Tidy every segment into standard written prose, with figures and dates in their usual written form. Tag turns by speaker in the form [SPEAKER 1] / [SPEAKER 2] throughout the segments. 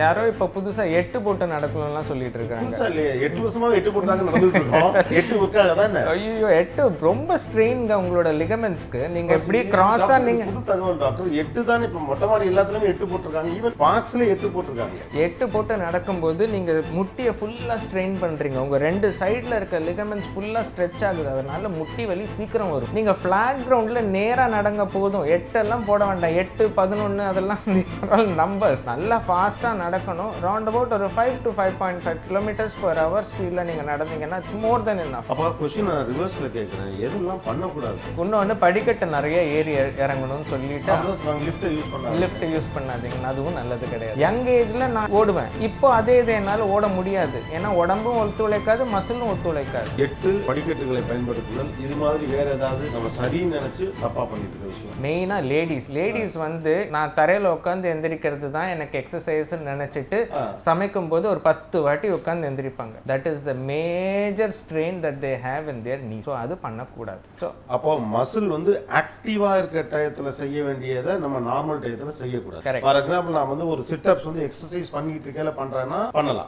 [SPEAKER 1] யாரோ இப்போ புதுசாக 8 போட்டு நடக்கணும்லாம் சொல்லிட்டு இருக்காங்க.
[SPEAKER 2] 8 வருஷமா 8 போட்டு தாங்க நடந்துட்டு இருக்கோம். 8 ஒர்க்காக தானே.
[SPEAKER 1] ஐயோ 8 ரொம்ப ஸ்ட்ரெயின்ங்க உங்களோட லிகமெண்ட்ஸ்க்கு. நீங்க எப்படி கிராஸா நீங்க
[SPEAKER 2] புது தகவல் டாக்டர். 8 தான் இப்போ மொட்டை மாடி எல்லாத்துலயும் 8 போட்டுருக்காங்க. ஈவன் பாக்ஸ்ல 8 போட்டுருக்காங்க.
[SPEAKER 1] 8 போட்டு நடக்கும்போது நீங்க முட்டியை ஃபுல்லா ஸ்ட்ரெயின் பண்றீங்க. உங்க ரெண்டு சைடுல இருக்க லிகமெண்ட்ஸ் ஃபுல்லா ஸ்ட்ரெச் ஆகுது. அதனால முட்டி வலி சீக்கிரம் வரும். நீங்க ஃபிளாட் கிரவுண்ட்ல நேரா நடங்க போதும். 8 எல்லாம் போட வேண்டாம். 8, 11 அதெல்லாம் நம்பர்ஸ். நல்லா ஃபாஸ்டா நடக்கணும். ரவுண்ட் அபவுட் ஒரு 5 to 5.5 km/h ஸ்பீட்ல நீங்க நடந்தீங்கன்னா இட்ஸ் மோர் தென் எனஃப்.
[SPEAKER 2] அப்ப क्वेश्चन நான் ரிவர்ஸ்ல கேக்குறேன். எதெல்லாம் பண்ண கூடாது?
[SPEAKER 1] இன்னொன்னு படிக்கட்டு நிறைய ஏறி இறங்கணும்னு சொல்லிட்டு
[SPEAKER 2] லிஃப்ட்
[SPEAKER 1] யூஸ் பண்ணாதீங்க. அதுவும் நல்லது கிடையாது. யங் ஏஜ்ல நான் ஓடுவேன். இப்போ அதே இது என்னால ஓட முடியாது. ஏன்னா உடம்பும் ஒத்துழைக்காது, மசிலும் ஒத்துழைக்காது.
[SPEAKER 2] 8 படிக்கட்டுகளை பயன்படுத்துதல் இது மாதிரி வேற ஏதாவது நம்ம சரின்னு நினைச்சு தப்பா பண்ணிட்டு இருக்க விஷயம்.
[SPEAKER 1] மெயினா லேடிஸ் வந்து நான் தரையில உட்காந்து எந்திரிக்கிறது தான் எனக்கு எக்ஸசைஸ் நினைச்சிட்டு சமைக்கும் போது ஒரு 10 வாட்டி உட்காந்து எந்திரிப்பாங்க. That is the major strain that they have in their knee. So அது பண்ணக்கூடாது. ஸோ
[SPEAKER 2] அப்போ மசில் வந்து ஆக்டிவா இருக்க டயத்துல செய்ய வேண்டியதை நம்ம நார்மல் டயத்துல செய்யக்கூடாது. ஃபார் எக்ஸாம்பிள் நான் வந்து ஒரு சிட்அப்ஸ் வந்து எக்ஸசைஸ் பண்ணிட்டு இருக்கேன் பண்ணறேன்னா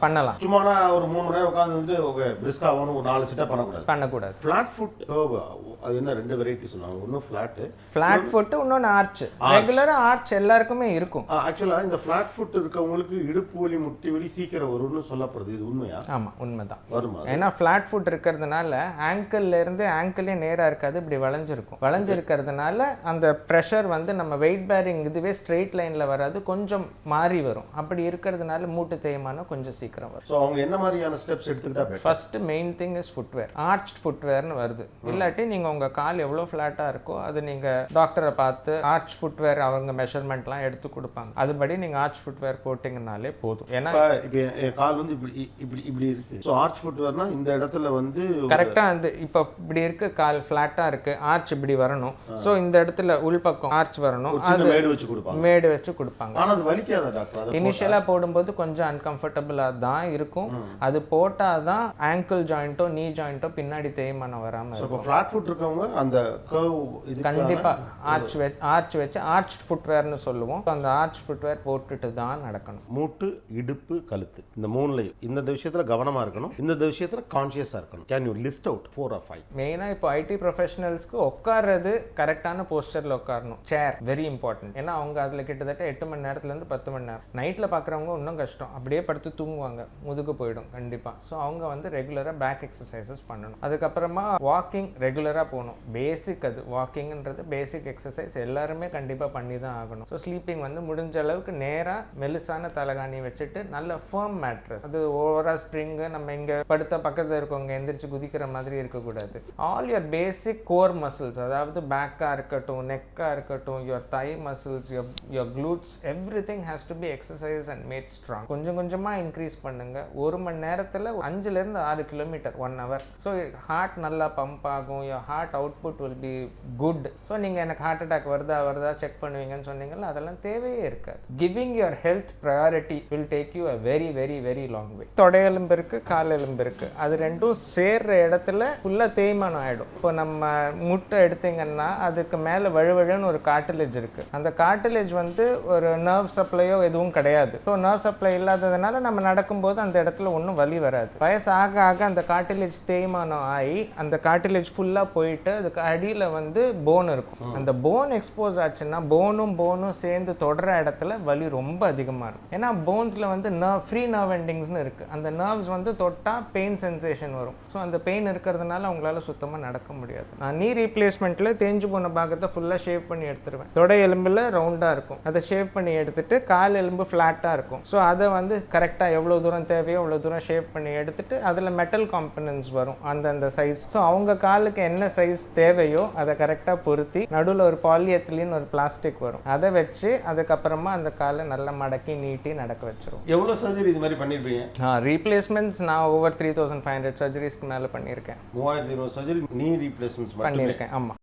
[SPEAKER 2] பண்ணலாம். சும்மா ஒரு 3 மணி நேரம் உட்கார்ந்து வந்து ஓகே பிரிஸ்கா ஆகணும் ஒரு 4 சிட்அப் பண்ணக்கூடாது. ஃபிளாட் ஃபுட் அது என்ன ரெண்டு வெரைட்டி சொன்னாங்க. ஒன்னு ஃபிளாட் ஃபுட் இன்னொன்னு ஆர்ச். ரெகுலரா ஆர்ச் எல்லாருக்குமே இருக்கும். ஆக்சுவலா இந்த ஃபிளாட் ஃபுட் இருக்கவங்களுக்கு இடுப்பு வலி முட்டி வலி சீக்கிரம் வரும்னு சொல்லப்படுது. இது உண்மையா?
[SPEAKER 1] ஆமா உண்மைதான்.
[SPEAKER 2] வருமா?
[SPEAKER 1] ஏன்னா ஃபிளாட் ஃபுட் இருக்கிறதுனால ஆங்கிள்ல இருந்து ஆங்கிளே நேரா இருக்காது, இப்படி வளைஞ்சிருக்கிறதுனால அந்த ப்ரெஷர் வந்து நம்ம வெயிட் பேரிங் இதுவே ஸ்ட்ரெயிட் லைன்ல வராது, கொஞ்சம் மாறி வரும். அப்படி இருக்கிறதுனால மூட்டு தேய்மானம் கொஞ்சம் சீக்கிரம் வரும்.
[SPEAKER 2] ஸோ அவங்க என்ன மாதிரியான ஸ்டெப்ஸ் எடுத்துக்கிட்டா
[SPEAKER 1] first main thing is footwear. Arched ஃபுட்வேர்னு வருது. இல்லாட்டி நீங்க உங்க கால் எவ்வளவு ஃபிளாட்டா இருக்கோ அது நீங்க டாக்டரை பார்த்து ஆர்ச் ஃபுட்வேர் அவங்க மெஷர்மெண்ட்லாம் எடுத்து கொடுப்பாங்க. அதுபடி நீங்க ஆர்ச் ஃபுட்வேர் போட்டிங்கனாலே போதும். ஏன்னா
[SPEAKER 2] இப்போ கால் வந்து இப்படி இருக்கு. ஸோ ஆர்ச் ஃபுட்வேர்னா இந்த இடத்துல வந்து
[SPEAKER 1] கரெக்டா அந்த இப்போ இப்படி இருக்கு, கால் ஃபிளாட்டா இருக்கு, ஆர்ச் இப்படி வரணும். ஸோ இந்த இடத்துல உள்பக்கம் ஆர்ச் வரணும். அது மேடு வச்சு கொடுப்பாங்க.
[SPEAKER 2] ஆனா அது வலிக்காதா டாக்டர்?
[SPEAKER 1] இனிஷியலா போடும்போது கொஞ்சம் அன்கம்ஃபர்டபுளா தான் இருக்கும். அது போட்டாதான் ஆங்கிள் ஜாயிண்டோ நீ ஜாயிண்டோ பின்னாடி தேய்மானம் வராம இருக்கும்.
[SPEAKER 2] ஃபிளாட் ஃபுட் இருக்கவங்க அந்த கர்வ் இது
[SPEAKER 1] கண்டிப்பா ஆர்ச் வச்சு ஆர்ச் ஃபுட்வேர்னு சொல்லுவோம். அந்த ஆர்ச் ஃபுட்வேர் போட்டுட்டு தான் நடக்கணும்.
[SPEAKER 2] மூட்டு இடுப்பு கழுத்து இந்த மூணுலயும் இந்த விஷயத்துல கவனமா இருக்கணும். இந்த விஷயத்துல கான்ஷியஸா இருக்கணும். Can you list out 4 or 5?
[SPEAKER 1] மெயினா இப்போ ஐடி ப்ரொஃபஷனல்ஸ்க்கு உட்கார்றது கரெக்டான போஸ்டர்ல உட்காரணும். சேர் வெரி இம்பார்ட்டன்ட். ஏன்னா அவங்க அதுல கிட்டத்தட்ட 8 மணி நேரத்துல இருந்து 10 மணி நேரம். நைட்ல பாக்குறவங்க இன்னும் கஷ்டம். அப்படியே படுத்து தூங்குவாங்க, முதுகு போயிடும் கண்டிப்பா. ஸோ அவங்க வந்து ரெகுலரா பேக் எக்ஸசைசஸ் பண்ணணும். அதுக்கப்புறமா வாக்கிங் ரெகுலரா போகணும். பேசிக் அது வாக்கிங்ன்றது பேசிக் எக்ஸசைஸ் எல்லாருமே கண்டிப்பா பண்ணி தான் ஆகணும். ஸோ ஸ்லீப்பிங் வந்து முடிஞ்ச அளவுக்கு நேரா மெலிசான தலகாணி வச்சுட்டு நல்ல ஃபர்ம் மேட்ரஸ். அது ஓவரா ஸ்ப்ரிங் நம்ம இங்க படுத்த பக்கத்துல இருக்கவங்க எந்திரிச்சு குதிக்கிற மாதிரி இருக்கக்கூடாது. All your basic core muscles, அதாவது பேக்கா இருக்கட்டும், நெக்கா இருக்கட்டும், your Thai muscles, your glutes, everything has to be exercised and made strong. கொஞ்சம் கொஞ்சமா இன்க்ரீஸ் பண்ணுங்க. 1 மணி நேரத்துல 5 ல இருந்து 6 கிலோமீட்டர் 1 hour. ஸோ ஹார்ட் நல்லா பம்ப் ஆகும். Your heart output will be good. So நீங்க எனக்கு ஹார்ட் அட்டாக் வருதா செக் பண்ணுவீங்கன்னு சொன்னீங்கல்ல, அதெல்லாம் தேவையே இருக்காது. Giving your health priority will take you a very very very long way. தொடை எலும்பு இருக்கு, கால் எலும்பு இருக்கு. அது ரெண்டும் சேர்ற இடத்துல ஃபுல்லா தேய்மானம் ஆயிடும். இப்போ நம்ம முட்டை எடுத்தீங்கன்னா அதுக்கு மேல வழுவழுன்னு ஒரு கார்டிலேஜ் இருக்கு. அந்த கார்டிலேஜ் வந்து ஒரு நர்வ் சப்ளையோ எதுவும் கிடையாது. ஸோ நர்வ் சப்ளை இல்லாததுனால நம்ம நடக்கும்போது அந்த இடத்துல ஒன்றும் வலி வராது. வயசு ஆக ஆக அந்த கார்டிலேஜ் தேய்மானம் ஆகி அந்த கார்டிலேஜ் ஃபுல்லா போயிட்டு அதுக்கு அடியில வந்து போன் இருக்கும். அந்த போன் எக்ஸ்போஸ் ஆச்சுன்னா போனும் சேர்ந்து தொடர இடத்துல வலி ரொம்ப அதிகமா இருக்கும். ஏன்னா போன்ஸ்ல வந்து ஃப்ரீ நர்வ் எண்டிங்ஸ்னு இருக்கு. அந்த நர்வ்ஸ் வந்து தொட்டா பெயின் சென்சேஷன் வரும். ஸோ அந்த பெயின் இருக்கிறதுனால அவங்களால சுத்தமா நடக்க முடியாது. நான் நீ ரீப்ளேஸ்மெண்ட்ல தேஞ்சு போன பாகத்தை ஃபுல்லா ஷேவ் பண்ணி எடுத்துருவேன். தொடை எலும்புல ரவுண்டா இருக்கும், அதை ஷேவ் பண்ணி எடுத்துட்டு கால் எலும்பு ஃபிளாட்டா இருக்கும். ஸோ அதை வந்து கரெக்டா எவ்வளவு தூரம் தேவையோ அவ்வளவு தூரம் ஷேவ் பண்ணி எடுத்துட்டு அதுல மெட்டல் காம்பனன்ட்ஸ் வரும் அந்தந்த சைஸ். ஸோ அவங்க காலுக்கு என்ன சைஸ் தேவையோ அதை கரெக்டா பொருத்தி நடுவில் ஒரு பாலியத்திலின் ஒரு பிளாஸ்டிக் வரும், அதை வச்சு அதுக்கப்புறமா அந்த காலை நல்லா மடக்கி நீட்டி நடக்க வச்சிரும்.
[SPEAKER 2] எவ்வளவு சர்ஜரி இது மாதிரி பண்ணிருப்பீங்க?
[SPEAKER 1] ரீப்ளேஸ்மெண்ட்ஸ் நான் ஓவர் 3500 சர்ஜரிஸ்க்கு மேல பண்ணியிருக்கேன்.
[SPEAKER 2] 3200 சர்ஜரி நீ ரீப்ளேஸ்மெண்ட்ஸ்
[SPEAKER 1] பண்ணியிருக்கேன். ஆமா.